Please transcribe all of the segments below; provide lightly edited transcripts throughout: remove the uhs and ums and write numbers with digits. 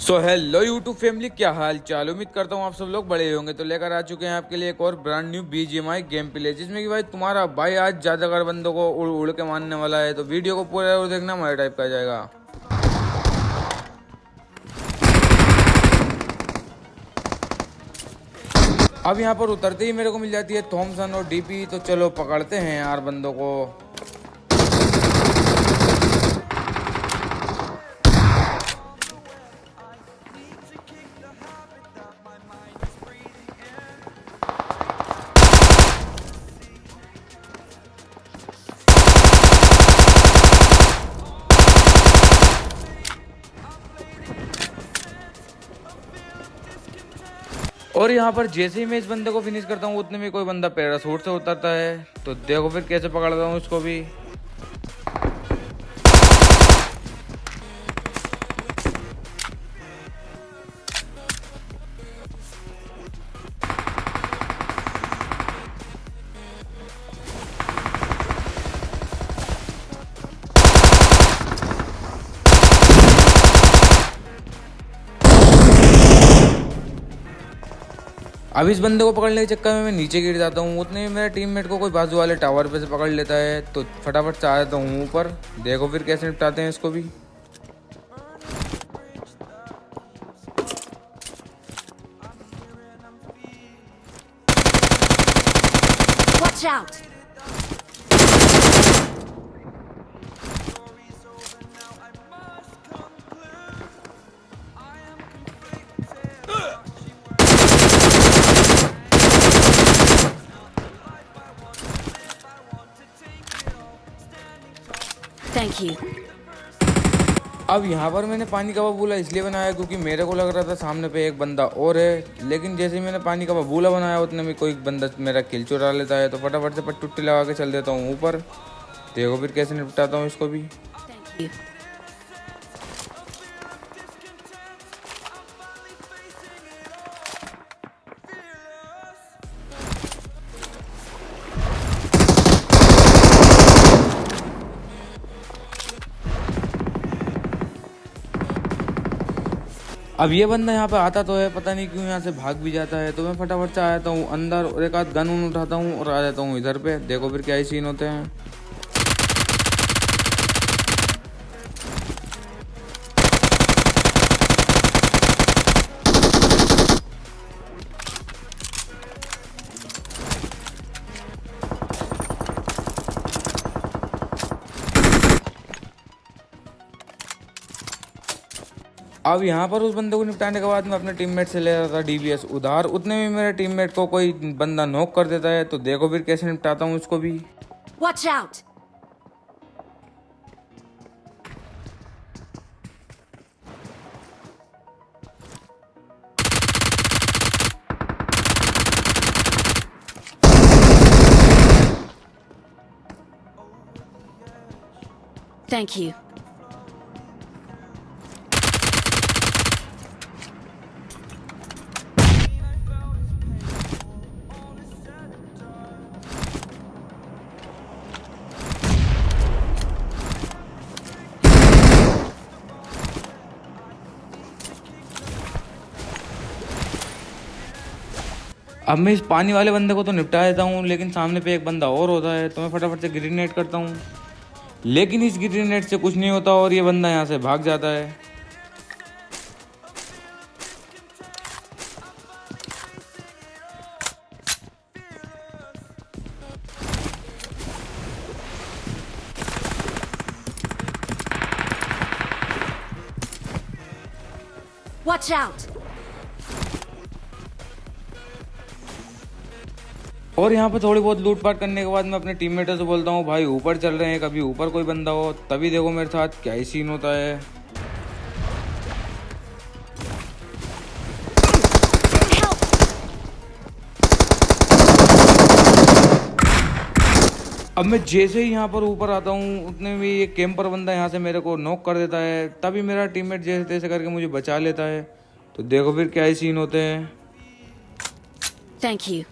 So hello YouTube family, क्या हाल चाल। उम्मीद करता हूँ आप सब लोग बड़े होंगे। तो लेकर आ चुके हैं आपके लिए एक और brand new BGMI game play, जिसमें कि भाई तुम्हारा भाई आज ज्यादातर बंदों को उड़ उड़ के मारने वाला है। तो वीडियो को पूरा देखना, हमारे टाइप का जाएगा। अब यहाँ पर उतरते ही मेरे को मिल जाती है थॉमसन और DP। तो चलो पकड़ते हैं यार बंदों को। और यहाँ पर जैसे ही मैं इस बंदे को फिनिश करता हूँ, उतने में कोई बंदा पैराशूट से उतरता है। तो देखो फिर कैसे पकड़ता हूँ इसको भी। अब इस बंदे को पकड़ने के चक्कर में मैं नीचे गिर जाता हूँ। उतने में मेरे टीममेट को कोई बाजू वाले टावर पे से पकड़ लेता है। तो फटाफट से आ जाता हूँ ऊपर। देखो फिर कैसे निपटाते हैं इसको भी। Watch out! Thank you. अब यहाँ पर मैंने पानी का बबूला इसलिए बनाया क्योंकि मेरे को लग रहा था सामने पे एक बंदा और है। लेकिन जैसे ही मैंने पानी का बबूला बनाया, उतने में कोई बंदा मेरा किल चुरा लेता है। तो फटाफट से पट्टुट्टी लगा के चल देता हूँ ऊपर। देखो फिर कैसे निपटाता हूँ इसको भी। Thank you. अब ये बंदा यहाँ पे आता तो है, पता नहीं क्यों यहाँ से भाग भी जाता है। तो मैं फटाफट से आ जाता हूँ अंदर और एक आध गन उठाता हूँ और आ जाता हूँ इधर पे। देखो फिर क्या ही सीन होते हैं। अब यहाँ पर उस बंदे को निपटाने के बाद मैं अपने टीममेट से ले रहा था DBS उधार। उतने में मेरे टीममेट को कोई बंदा नॉक कर देता है। तो देखो फिर कैसे निपटाता हूँ उसको भी। Watch out! Thank you. अब मैं इस पानी वाले बंदे को तो निपटा देता हूँ, लेकिन सामने पे एक बंदा और होता है। तो मैं फटाफट से ग्रेनेड करता हूँ, लेकिन इस ग्रेनेड से कुछ नहीं होता और ये बंदा यहाँ से भाग जाता है। Watch out! और यहाँ पे थोड़ी बहुत लूटपाट करने के बाद मैं अपने टीममेटों से बोलता हूँ, भाई ऊपर चल रहे हैं, कभी ऊपर कोई बंदा हो। तभी देखो मेरे साथ क्या ही सीन होता है। अब मैं जैसे ही यहाँ पर ऊपर आता हूँ उतने में ये कैंपर बंदा यहाँ से मेरे को नॉक कर देता है। तभी मेरा टीममेट जैसे तैसे करके मुझे बचा लेता है। तो देखो फिर क्या ही सीन होते हैं। Thank you.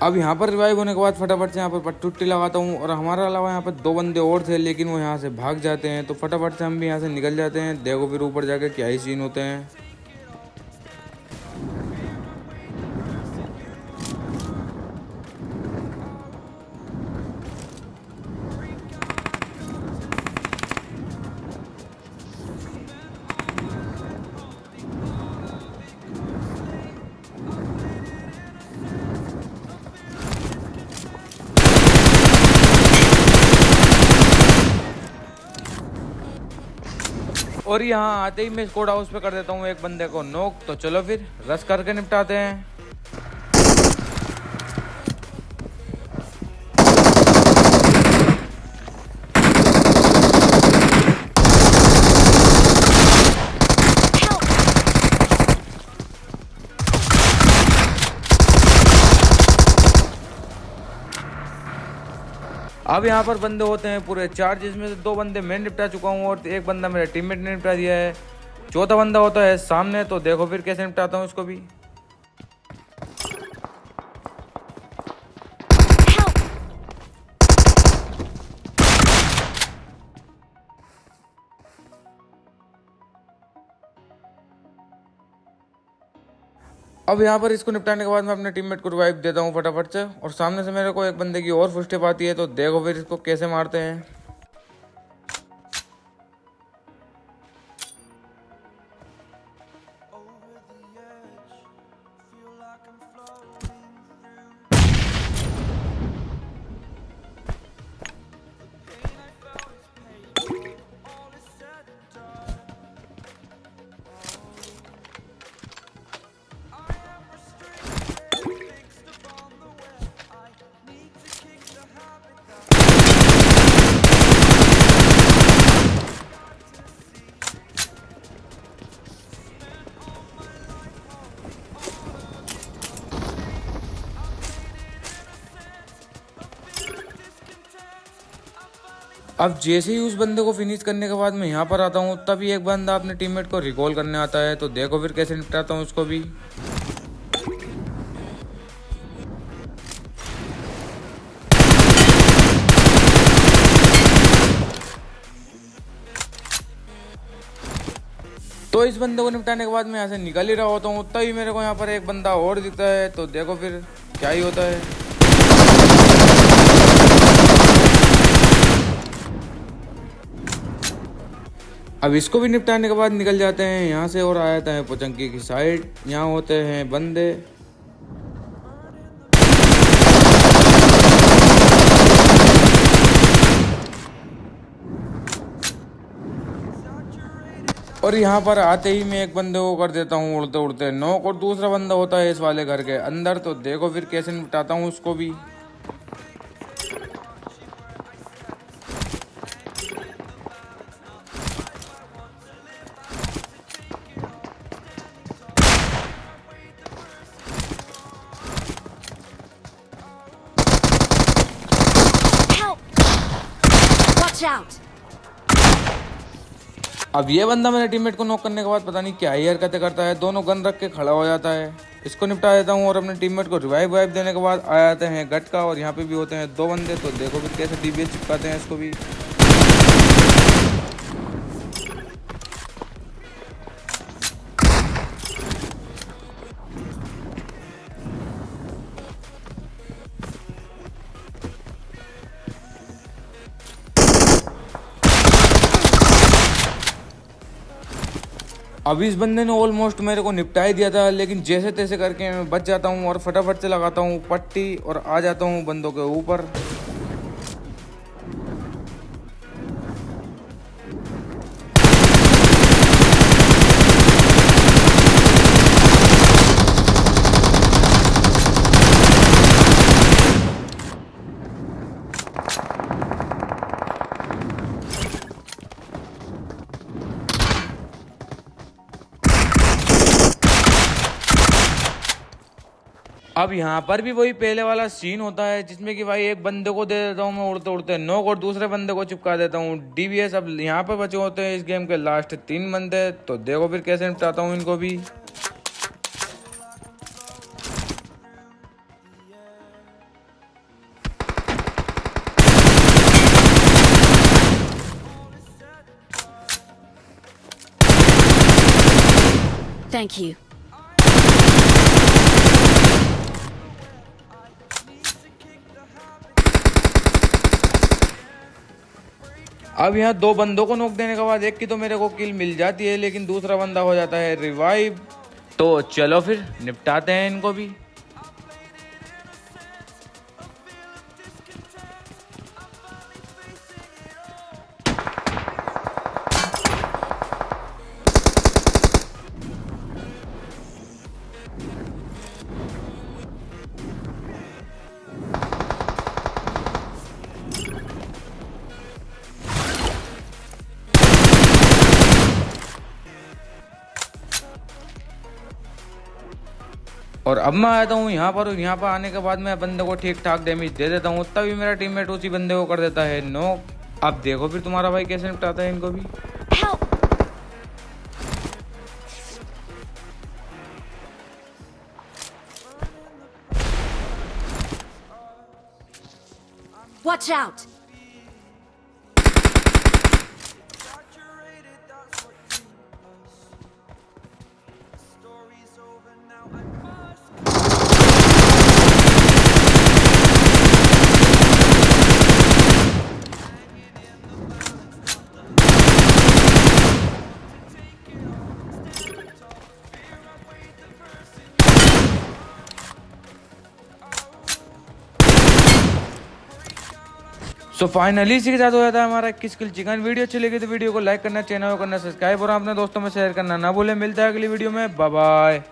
अब यहाँ पर रिवाइव होने के बाद फटाफट से यहाँ पर पट्टुट्टी लगाता हूँ और हमारा अलावा यहाँ पर 2 बंदे और थे, लेकिन वो यहाँ से भाग जाते हैं। तो फटाफट से हम भी यहाँ से निकल जाते हैं। देखो फिर ऊपर जाके क्या ही सीन होते हैं। और यहाँ आते ही मैं स्क्वाड हाउस पे कर देता हूँ एक बंदे को नॉक। तो चलो फिर रश करके निपटाते हैं। अब यहाँ पर बंदे होते हैं पूरे 4, जिसमें से 2 बंदे मैं निपटा चुका हूँ और एक बंदा मेरे टीममेट ने निपटा दिया है। चौथा बंदा होता है सामने। तो देखो फिर कैसे निपटाता हूँ इसको भी। अब यहाँ पर इसको निपटाने के बाद मैं अपने टीममेट को रिवाइव देता हूँ फटाफट से। और सामने से मेरे को एक बंदे की और फुटस्टेप आती है। तो देखो फिर इसको कैसे मारते हैं। अब जैसे ही उस बंदे को फिनिश करने के बाद मैं यहाँ पर आता हूँ, तभी एक बंदा अपने टीममेट को रिकॉल करने आता है। तो देखो फिर कैसे निपटाता हूँ उसको भी। तो इस बंदे को निपटाने के बाद मैं यहाँ से निकल ही रहा होता हूँ, तभी मेरे को यहाँ पर एक बंदा और दिखता है। तो देखो फिर क्या ही होता है। अब इसको भी निपटाने के बाद निकल जाते हैं यहाँ से और आ जाता है पोचंकी की साइड। यहाँ होते हैं बंदे। और यहाँ पर आते ही मैं एक बंदे को कर देता हूँ उड़ते उड़ते नॉक। और दूसरा बंदा होता है इस वाले घर के अंदर। तो देखो फिर कैसे निपटाता हूँ उसको भी। Watch out! अब ये बंदा मेरे टीममेट को नॉक करने के बाद पता नहीं क्या ही हरकतें करता है। दोनों गन रख के खड़ा हो जाता है। इसको निपटा देता हूँ और अपने टीममेट को रिवाइव देने के बाद आ जाते हैं गटका। और यहाँ पे भी होते हैं 2 बंदे। तो देखो फिर कैसे डीबीएस चिपकाते हैं इसको भी। अभी इस बंदे ने ऑलमोस्ट मेरे को निपटा ही दिया था, लेकिन जैसे तैसे करके मैं बच जाता हूँ और फटाफट से लगाता हूँ पट्टी और आ जाता हूँ बंदों के ऊपर। अब यहाँ पर भी वही पहले वाला सीन होता है जिसमें कि भाई एक बंदे को दे देता हूँ मैं उड़ते उड़ते नॉक और दूसरे बंदे को चिपका देता हूँ डीवीएस। अब यहाँ पर बचे होते हैं इस गेम के लास्ट 3 बंदे, तो देखो फिर कैसे निपटाता हूँ इनको भी। Thank you. अब यहाँ 2 बंदों को नोक देने के बाद एक की तो मेरे को किल मिल जाती है, लेकिन दूसरा बंदा हो जाता है रिवाइव। तो चलो फिर निपटाते हैं इनको भी। और अब मैं आता हूँ यहाँ पर आने के बाद मैं बंदे को ठीक ठाक डैमेज दे देता हूँ, तभी मेरा टीममेट उसी बंदे को कर देता है नॉक। अब देखो फिर तुम्हारा भाई कैसे निपटाता है इनको भी। Help! Watch out! So finally इसी के साथ हो जाता है हमारा 21 किल चिकन। वीडियो अच्छी लगी तो वीडियो को लाइक करना, चैनल को करना सब्सक्राइब और अपने दोस्तों में शेयर करना ना भूले। मिलता है अगली वीडियो में, बाय बाय।